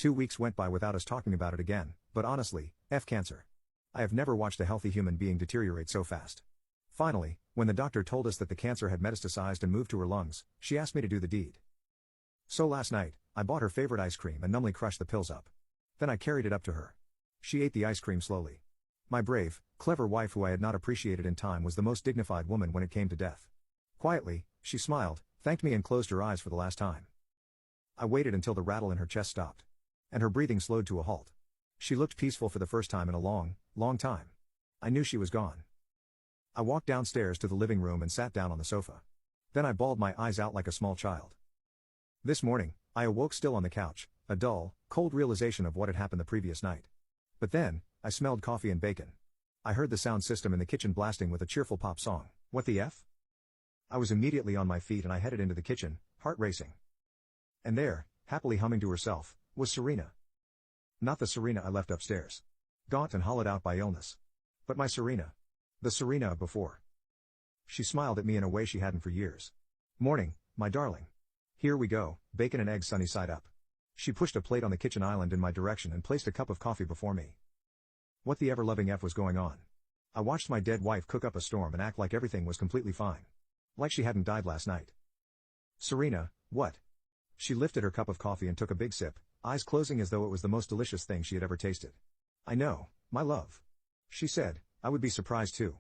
2 weeks went by without us talking about it again, but honestly, F cancer. I have never watched a healthy human being deteriorate so fast. Finally, when the doctor told us that the cancer had metastasized and moved to her lungs, she asked me to do the deed. So last night, I bought her favorite ice cream and numbly crushed the pills up. Then I carried it up to her. She ate the ice cream slowly. My brave, clever wife, who I had not appreciated in time, was the most dignified woman when it came to death. Quietly, she smiled, thanked me and closed her eyes for the last time. I waited until the rattle in her chest stopped. And her breathing slowed to a halt. She looked peaceful for the first time in a long, long time. I knew she was gone. I walked downstairs to the living room and sat down on the sofa. Then I bawled my eyes out like a small child. This morning, I awoke still on the couch, a dull, cold realization of what had happened the previous night. But then, I smelled coffee and bacon. I heard the sound system in the kitchen blasting with a cheerful pop song. What the F? I was immediately on my feet and I headed into the kitchen, heart racing. And there, happily humming to herself, was Serena. Not the Serena I left upstairs. Gaunt and hollowed out by illness. But my Serena. The Serena of before. She smiled at me in a way she hadn't for years. Morning, my darling. Here we go, bacon and eggs sunny side up. She pushed a plate on the kitchen island in my direction and placed a cup of coffee before me. What the ever-loving F was going on? I watched my dead wife cook up a storm and act like everything was completely fine. Like she hadn't died last night. Serena, what? She lifted her cup of coffee and took a big sip, eyes closing as though it was the most delicious thing she had ever tasted. I know, my love. She said, I would be surprised too.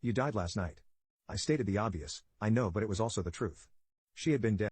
You died last night. I stated the obvious, I know, but it was also the truth. She had been dead.